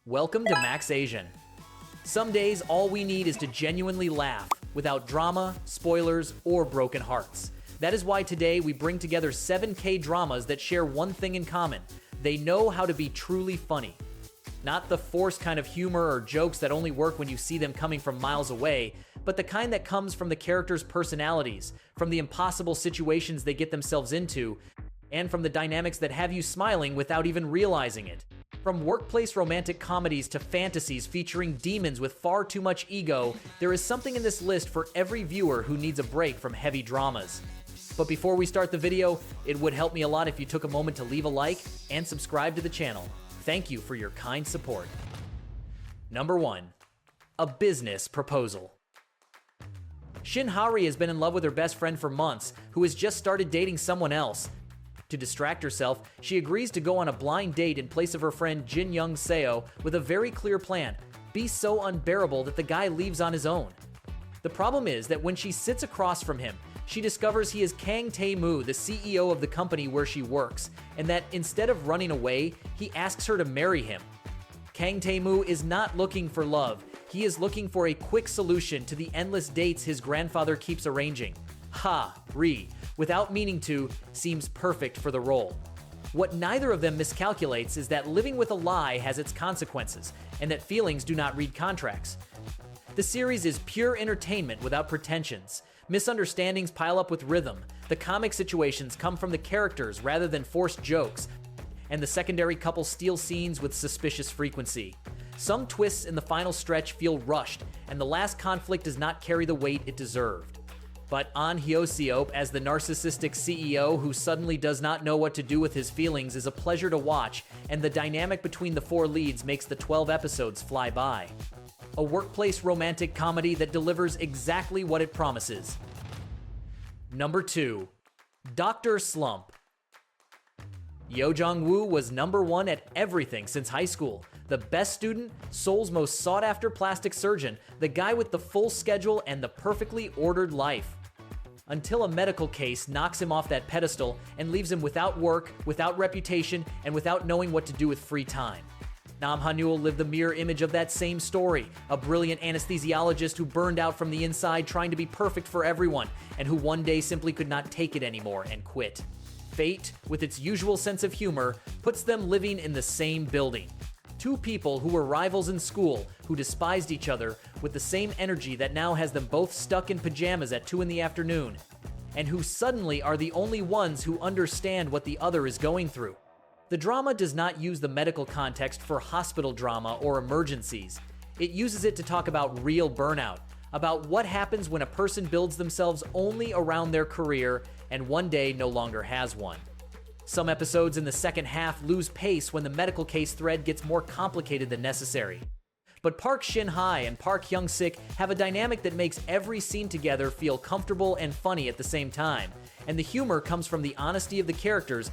Welcome to Max Asian. Some days, all we need is to genuinely laugh, without drama, spoilers, or broken hearts. That is why today we bring together 7 K-dramas that share one thing in common. They know how to be truly funny. Not the forced kind of humor or jokes that only work when you see them coming from miles away, but the kind that comes from the characters' personalities, from the impossible situations they get themselves into, and from the dynamics that have you smiling without even realizing it. From workplace romantic comedies to fantasies featuring demons with far too much ego, there is something in this list for every viewer who needs a break from heavy dramas. But before we start the video, it would help me a lot if you took a moment to leave a like and subscribe to the channel. Thank you for your kind support. Number 1. A Business Proposal. Shin Hari has been in love with her best friend for months, who has just started dating someone else. To distract herself, she agrees to go on a blind date in place of her friend Jin Young Seo with a very clear plan: be so unbearable that the guy leaves on his own. The problem is that when she sits across from him, she discovers he is Kang Tae-moo, the CEO of the company where she works, and that instead of running away, he asks her to marry him. Kang Tae-moo is not looking for love. He is looking for a quick solution to the endless dates his grandfather keeps arranging. Ri, without meaning to, seems perfect for the role. What neither of them miscalculates is that living with a lie has its consequences, and that feelings do not read contracts. The series is pure entertainment without pretensions. Misunderstandings pile up with rhythm, the comic situations come from the characters rather than forced jokes, and the secondary couple steal scenes with suspicious frequency. Some twists in the final stretch feel rushed, and the last conflict does not carry the weight it deserved. But An Hyo-seop as the narcissistic CEO who suddenly does not know what to do with his feelings is a pleasure to watch, and the dynamic between the 4 leads makes the 12 episodes fly by. A workplace romantic comedy that delivers exactly what it promises. Number 2. Dr. Slump. Yo Jong-woo was number 1 at everything since high school. The best student, Seoul's most sought-after plastic surgeon, the guy with the full schedule and the perfectly ordered life. Until a medical case knocks him off that pedestal and leaves him without work, without reputation, and without knowing what to do with free time. Nam Han-yul lived the mirror image of that same story, a brilliant anesthesiologist who burned out from the inside trying to be perfect for everyone, and who one day simply could not take it anymore and quit. Fate, with its usual sense of humor, puts them living in the same building. 2 people who were rivals in school, who despised each other, with the same energy that now has them both stuck in pajamas at 2 in the afternoon, and who suddenly are the only ones who understand what the other is going through. The drama does not use the medical context for hospital drama or emergencies. It uses it to talk about real burnout, about what happens when a person builds themselves only around their career and one day no longer has one. Some episodes in the second half lose pace when the medical case thread gets more complicated than necessary. But Park Shin-hye and Park Hyung-sik have a dynamic that makes every scene together feel comfortable and funny at the same time, and the humor comes from the honesty of the characters,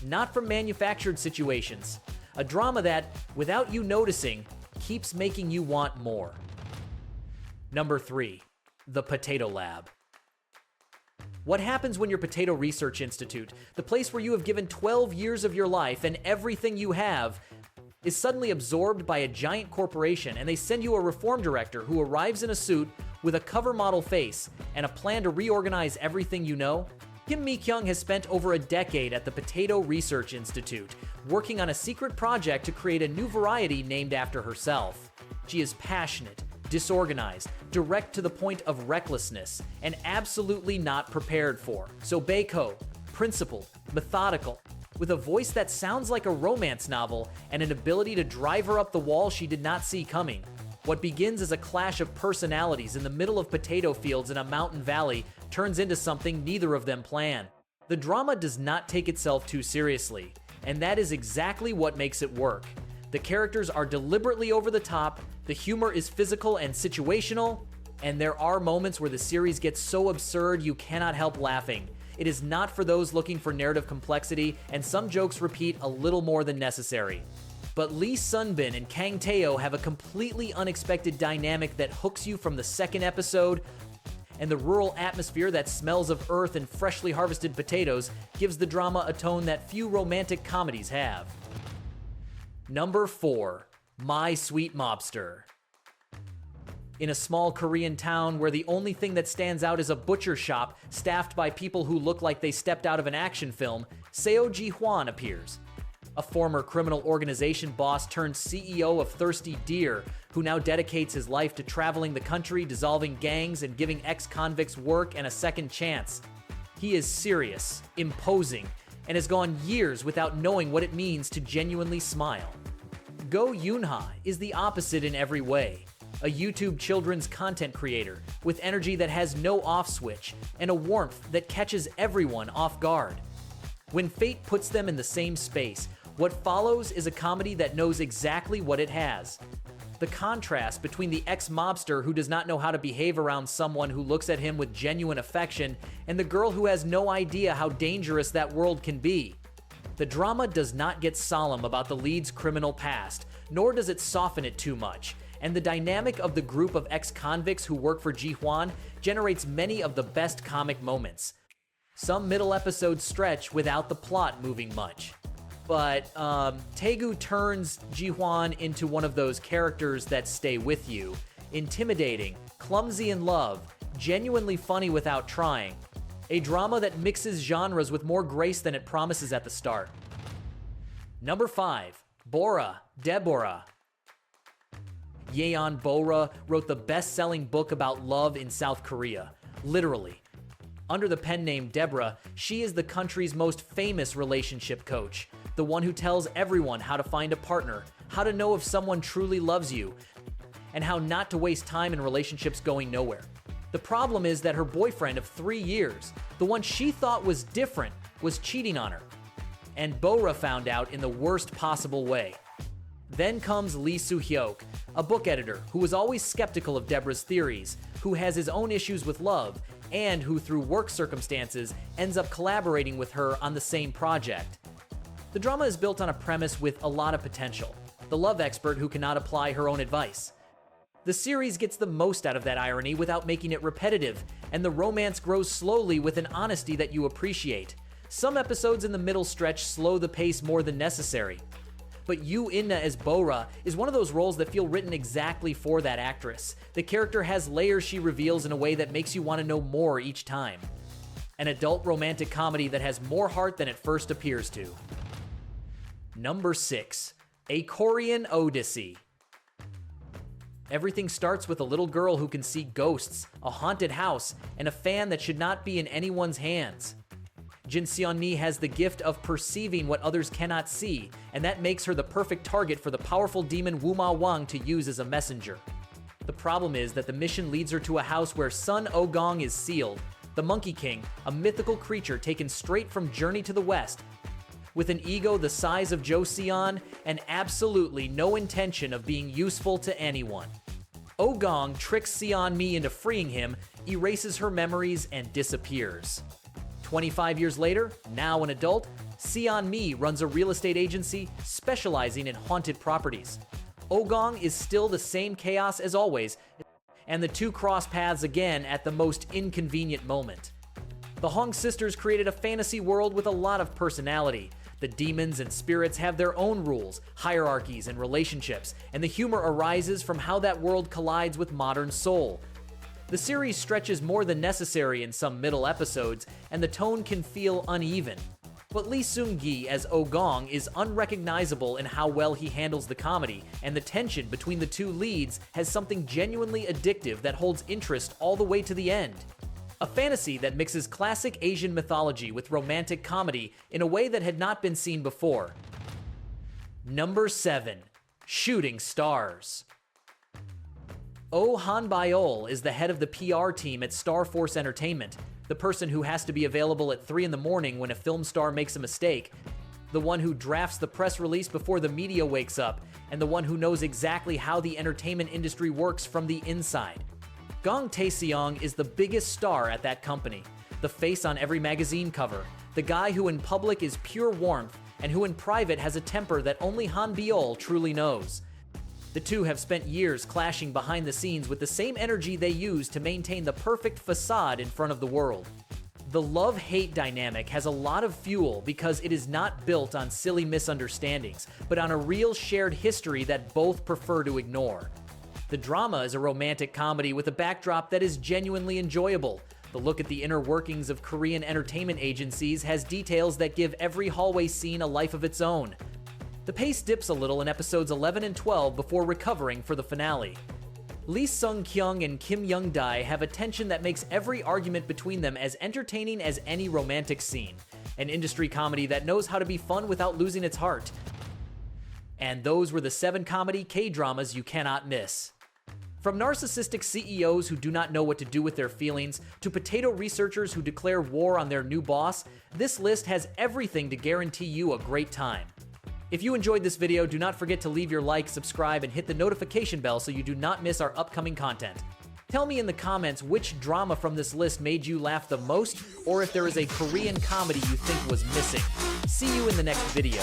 not from manufactured situations. A drama that, without you noticing, keeps making you want more. Number 3. The Potato Lab. What happens when your Potato Research Institute, the place where you have given 12 years of your life and everything you have, is suddenly absorbed by a giant corporation, and they send you a reform director who arrives in a suit with a cover model face and a plan to reorganize everything you know? Kim Mi-kyung has spent over a decade at the Potato Research Institute, working on a secret project to create a new variety named after herself. She is passionate, disorganized, direct to the point of recklessness, and absolutely not prepared for. So Baeko, principled, methodical, with a voice that sounds like a romance novel and an ability to drive her up the wall she did not see coming. What begins as a clash of personalities in the middle of potato fields in a mountain valley turns into something neither of them plan. The drama does not take itself too seriously, and that is exactly what makes it work. The characters are deliberately over the top, the humor is physical and situational, and there are moments where the series gets so absurd you cannot help laughing. It is not for those looking for narrative complexity, and some jokes repeat a little more than necessary. But Lee Sun-bin and Kang Tae-ho have a completely unexpected dynamic that hooks you from the second episode, and the rural atmosphere that smells of earth and freshly harvested potatoes gives the drama a tone that few romantic comedies have. Number 4. My Sweet Mobster. In a small Korean town where the only thing that stands out is a butcher shop staffed by people who look like they stepped out of an action film, Seo Ji-hwan appears. A former criminal organization boss turned CEO of Thirsty Deer, who now dedicates his life to traveling the country, dissolving gangs, and giving ex-convicts work and a second chance. He is serious, imposing, and has gone years without knowing what it means to genuinely smile. Go Yoon-ha is the opposite in every way. A YouTube children's content creator with energy that has no off switch and a warmth that catches everyone off guard. When fate puts them in the same space, what follows is a comedy that knows exactly what it has. The contrast between the ex-mobster who does not know how to behave around someone who looks at him with genuine affection and the girl who has no idea how dangerous that world can be. The drama does not get solemn about the lead's criminal past, nor does it soften it too much, and the dynamic of the group of ex-convicts who work for Ji-hwan generates many of the best comic moments. Some middle episodes stretch without the plot moving much. But Taegu turns Ji-hwan into one of those characters that stay with you. Intimidating, clumsy in love, genuinely funny without trying. A drama that mixes genres with more grace than it promises at the start. Number 5. Bora, Deborah. Yeon Bora wrote the best-selling book about love in South Korea. Literally. Under the pen name Deborah, she is the country's most famous relationship coach, the one who tells everyone how to find a partner, how to know if someone truly loves you, and how not to waste time in relationships going nowhere. The problem is that her boyfriend of 3 years, the one she thought was different, was cheating on her. And Bora found out in the worst possible way. Then comes Lee Soo-hyuk, a book editor who was always skeptical of Deborah's theories, who has his own issues with love, and who through work circumstances ends up collaborating with her on the same project. The drama is built on a premise with a lot of potential, the love expert who cannot apply her own advice. The series gets the most out of that irony without making it repetitive, and the romance grows slowly with an honesty that you appreciate. Some episodes in the middle stretch slow the pace more than necessary. But Yoo In-na as Bora is one of those roles that feel written exactly for that actress. The character has layers she reveals in a way that makes you want to know more each time. An adult romantic comedy that has more heart than it first appears to. Number 6. A Korean Odyssey. Everything starts with a little girl who can see ghosts, a haunted house, and a fan that should not be in anyone's hands. Jin Seon-mi has the gift of perceiving what others cannot see, and that makes her the perfect target for the powerful demon Woo-ma Wang to use as a messenger. The problem is that the mission leads her to a house where Sun Oh-gong is sealed, the Monkey King, a mythical creature taken straight from Journey to the West, with an ego the size of Joseon and absolutely no intention of being useful to anyone. Oh-gong tricks Seon-mi into freeing him, erases her memories, and disappears. 25 years later, now an adult, Seon-mi runs a real estate agency specializing in haunted properties. Oh-gong is still the same chaos as always, and the two cross paths again at the most inconvenient moment. The Hong sisters created a fantasy world with a lot of personality. The demons and spirits have their own rules, hierarchies, and relationships, and the humor arises from how that world collides with modern Seoul. The series stretches more than necessary in some middle episodes, and the tone can feel uneven. But Lee Seung-gi as Oh-gong is unrecognizable in how well he handles the comedy, and the tension between the two leads has something genuinely addictive that holds interest all the way to the end. A fantasy that mixes classic Asian mythology with romantic comedy in a way that had not been seen before. Number 7. Shooting Stars. Oh Han-byol is the head of the PR team at Star Force Entertainment, the person who has to be available at 3 in the morning when a film star makes a mistake, the one who drafts the press release before the media wakes up, and the one who knows exactly how the entertainment industry works from the inside. Gong Tae-seong is the biggest star at that company, the face on every magazine cover, the guy who in public is pure warmth and who in private has a temper that only Han-byol truly knows. The two have spent years clashing behind the scenes with the same energy they use to maintain the perfect facade in front of the world. The love-hate dynamic has a lot of fuel because it is not built on silly misunderstandings, but on a real shared history that both prefer to ignore. The drama is a romantic comedy with a backdrop that is genuinely enjoyable. The look at the inner workings of Korean entertainment agencies has details that give every hallway scene a life of its own. The pace dips a little in episodes 11 and 12 before recovering for the finale. Lee Sung-kyung and Kim Young-dae have a tension that makes every argument between them as entertaining as any romantic scene. An industry comedy that knows how to be fun without losing its heart. And those were the 7 comedy K-dramas you cannot miss. From narcissistic CEOs who do not know what to do with their feelings, to potato researchers who declare war on their new boss, this list has everything to guarantee you a great time. If you enjoyed this video, do not forget to leave your like, subscribe, and hit the notification bell so you do not miss our upcoming content. Tell me in the comments which drama from this list made you laugh the most, or if there is a Korean comedy you think was missing. See you in the next video.